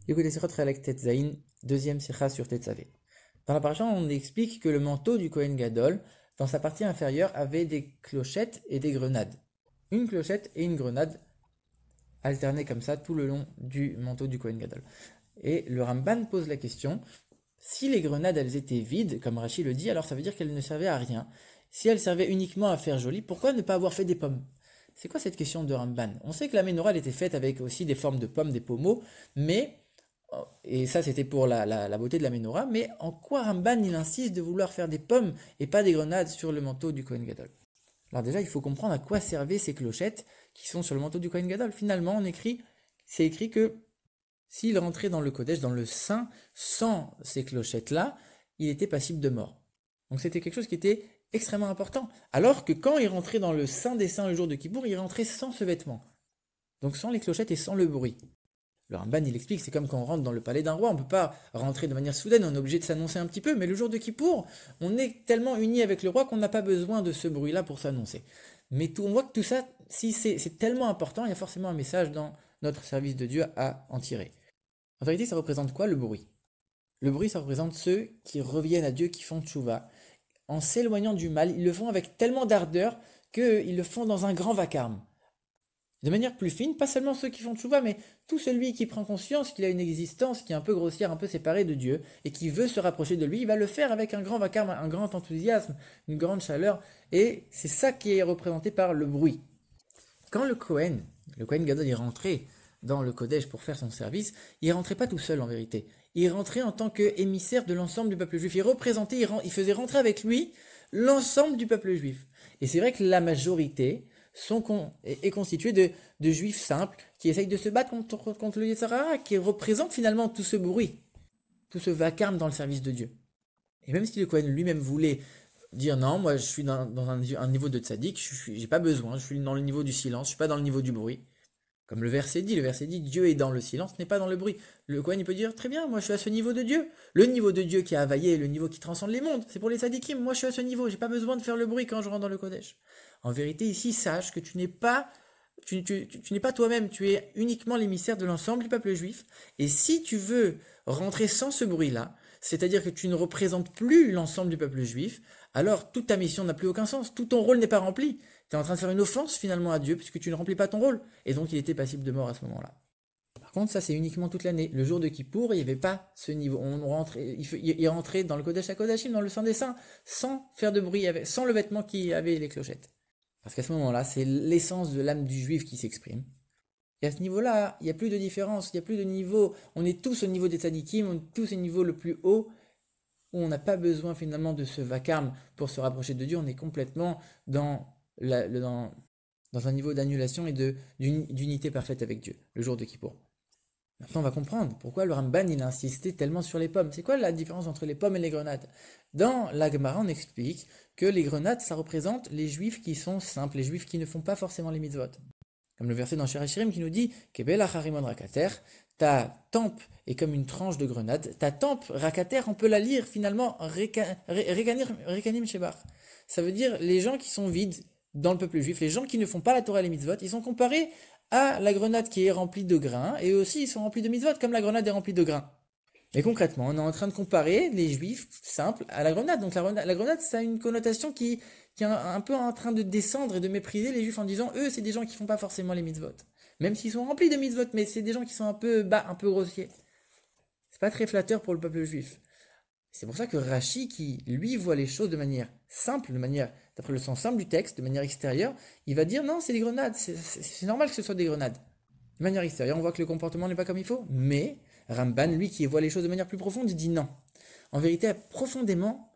Écoutez, Sichot Chalek Tetzain, deuxième sikha sur Tetzavé. Dans la paracha, on explique que le manteau du Kohen Gadol, dans sa partie inférieure, avait des clochettes et des grenades. Une clochette et une grenade alternées comme ça tout le long du manteau du Kohen Gadol. Et le Ramban pose la question, si les grenades elles étaient vides, comme Rashi le dit, alors ça veut dire qu'elles ne servaient à rien. Si elles servaient uniquement à faire joli, pourquoi ne pas avoir fait des pommes? C'est quoi cette question de Ramban? On sait que la menorah elle était faite avec aussi des formes de pommes, des pommeaux, mais et ça c'était pour la beauté de la menorah, mais en quoi Ramban il insiste de vouloir faire des pommes et pas des grenades sur le manteau du Kohen Gadol? Alors déjà il faut comprendre à quoi servaient ces clochettes qui sont sur le manteau du Kohen Gadol. Finalement c'est écrit que s'il rentrait dans le Kodesh, dans le Saint, sans ces clochettes-là, il était passible de mort. Donc c'était quelque chose qui était extrêmement important. Alors que quand il rentrait dans le Saint des Saints le jour de Kippour, il rentrait sans ce vêtement. Donc sans les clochettes et sans le bruit. Le Ramban, il explique, c'est comme quand on rentre dans le palais d'un roi, on ne peut pas rentrer de manière soudaine, on est obligé de s'annoncer un petit peu, mais le jour de Kippour, on est tellement unis avec le roi qu'on n'a pas besoin de ce bruit-là pour s'annoncer. Mais on voit que tout ça, si c'est tellement important, il y a forcément un message dans notre service de Dieu à en tirer. En vérité, ça représente quoi le bruit? Le bruit, ça représente ceux qui reviennent à Dieu, qui font tchouva. En s'éloignant du mal, ils le font avec tellement d'ardeur qu'ils le font dans un grand vacarme. De manière plus fine, pas seulement ceux qui font tchouva, mais tout celui qui prend conscience qu'il a une existence qui est un peu grossière, un peu séparée de Dieu, et qui veut se rapprocher de lui, il va le faire avec un grand vacarme, un grand enthousiasme, une grande chaleur, et c'est ça qui est représenté par le bruit. Quand le Kohen Gadol est rentré dans le Kodesh pour faire son service, il rentrait pas tout seul en vérité. Il rentrait en tant qu'émissaire de l'ensemble du peuple juif. Il représentait, il faisait rentrer avec lui l'ensemble du peuple juif. Et c'est vrai que la majorité est constituée de juifs simples qui essayent de se battre contre le Yetzer Hara, qui représente finalement tout ce bruit, tout ce vacarme dans le service de Dieu. Et même si le Kohen lui-même voulait dire non, moi je suis dans un niveau de tzaddik, j'ai pas besoin, je suis dans le niveau du silence, je suis pas dans le niveau du bruit. Comme le verset dit, Dieu est dans le silence, n'est pas dans le bruit. Le Kohen il peut dire très bien, moi je suis à ce niveau de Dieu. Le niveau de Dieu qui a availlé, le niveau qui transcende les mondes, c'est pour les tzaddikim, moi je suis à ce niveau, j'ai pas besoin de faire le bruit quand je rentre dans le Kodesh. En vérité, ici, sache que tu n'es pas tu n'es pas toi-même, tu es uniquement l'émissaire de l'ensemble du peuple juif. Et si tu veux rentrer sans ce bruit-là, c'est-à-dire que tu ne représentes plus l'ensemble du peuple juif, alors toute ta mission n'a plus aucun sens, tout ton rôle n'est pas rempli. Tu es en train de faire une offense finalement à Dieu puisque tu ne remplis pas ton rôle. Et donc il était passible de mort à ce moment-là. Par contre, ça c'est uniquement toute l'année. Le jour de Kippour, il n'y avait pas ce niveau. Il rentrait dans le Kodesh HaKodashim, dans le Saint des Saints, sans faire de bruit, sans le vêtement qui avait les clochettes. Parce qu'à ce moment-là, c'est l'essence de l'âme du juif qui s'exprime. Et à ce niveau-là, il n'y a plus de différence, il n'y a plus de niveau. On est tous au niveau des tzadikim, on est tous au niveau le plus haut, où on n'a pas besoin finalement de ce vacarme pour se rapprocher de Dieu. On est complètement dans un niveau d'annulation et d'unité parfaite avec Dieu, le jour de Kippour. Maintenant, on va comprendre pourquoi le Ramban il a insisté tellement sur les pommes. C'est quoi la différence entre les pommes et les grenades? Dans la Gemara, on explique que les grenades, ça représente les juifs qui sont simples, les juifs qui ne font pas forcément les mitzvot. Comme le verset dans Shirachirim qui nous dit Kebel acharimon rakater, ta tempe est comme une tranche de grenade. Ta tempe rakater, on peut la lire finalement rekanim shebar. Ça veut dire les gens qui sont vides dans le peuple juif, les gens qui ne font pas la Torah et les mitzvot, ils sont comparés à la grenade qui est remplie de grains, et eux aussi ils sont remplis de mitzvot, comme la grenade est remplie de grains. Mais concrètement, on est en train de comparer les juifs simples à la grenade. Donc la grenade, ça a une connotation qui est un peu en train de descendre et de mépriser les juifs en disant, eux, c'est des gens qui font pas forcément les mitzvot. Même s'ils sont remplis de mitzvot, mais c'est des gens qui sont un peu bas, un peu grossiers. C'est pas très flatteur pour le peuple juif. C'est pour ça que Rashi, qui lui voit les choses de manière simple, d'après le sens simple du texte, de manière extérieure, il va dire non, c'est des grenades, c'est normal que ce soit des grenades. De manière extérieure, on voit que le comportement n'est pas comme il faut, mais Ramban, lui, qui voit les choses de manière plus profonde, il dit non. En vérité, profondément,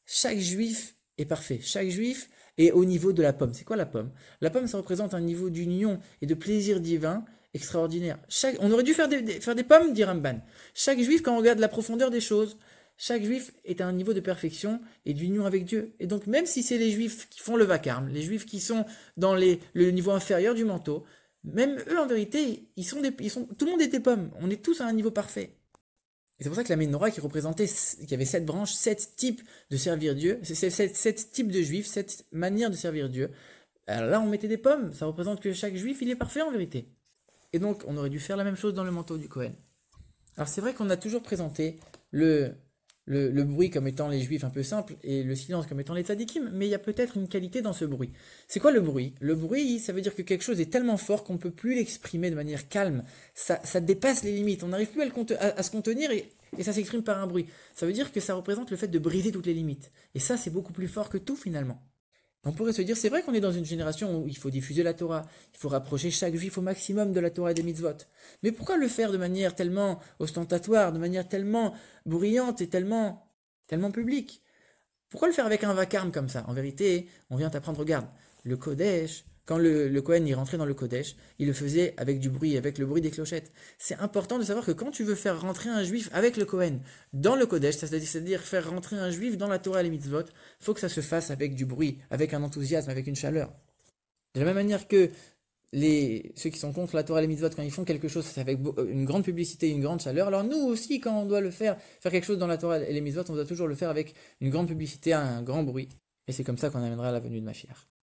chaque juif est parfait. Chaque juif est au niveau de la pomme. C'est quoi la pomme? La pomme, ça représente un niveau d'union et de plaisir divin extraordinaire. On aurait dû faire des pommes, dit Ramban. Chaque juif, quand on regarde la profondeur des choses, chaque juif est à un niveau de perfection et d'union avec Dieu. Et donc, même si c'est les juifs qui font le vacarme, les juifs qui sont dans le niveau inférieur du manteau, même eux, en vérité, tout le monde est des pommes. On est tous à un niveau parfait. Et c'est pour ça que la menorah qui avait 7 branches, 7 types de servir Dieu, c'est 7 types de juifs, 7 manières de servir Dieu. Alors là, on mettait des pommes. Ça représente que chaque juif, il est parfait en vérité. Et donc, on aurait dû faire la même chose dans le manteau du Kohen. Alors c'est vrai qu'on a toujours présenté le, le bruit comme étant les juifs un peu simples et le silence comme étant les tzadikim, mais il y a peut-être une qualité dans ce bruit. C'est quoi le bruit? Le bruit, ça veut dire que quelque chose est tellement fort qu'on ne peut plus l'exprimer de manière calme. Ça dépasse les limites, on n'arrive plus à se contenir et ça s'exprime par un bruit. Ça veut dire que ça représente le fait de briser toutes les limites. Et ça, c'est beaucoup plus fort que tout finalement. On pourrait se dire, c'est vrai qu'on est dans une génération où il faut diffuser la Torah, il faut rapprocher chaque juif au maximum de la Torah et des mitzvot. Mais pourquoi le faire de manière tellement ostentatoire, de manière tellement bruyante et tellement publique? Pourquoi le faire avec un vacarme comme ça? En vérité, on vient t'apprendre, regarde, le Kodesh, quand le Kohen y rentrait dans le Kodesh, il le faisait avec du bruit, avec le bruit des clochettes. C'est important de savoir que quand tu veux faire rentrer un juif avec le Kohen dans le Kodesh, c'est-à-dire faire rentrer un juif dans la Torah et les mitzvot, il faut que ça se fasse avec du bruit, avec un enthousiasme, avec une chaleur. De la même manière que ceux qui sont contre la Torah et les mitzvot, quand ils font quelque chose, c'est avec une grande publicité, une grande chaleur. Alors nous aussi, quand on doit faire quelque chose dans la Torah et les mitzvot, on doit toujours le faire avec une grande publicité, un grand bruit. Et c'est comme ça qu'on amènera à la venue de Mashiach.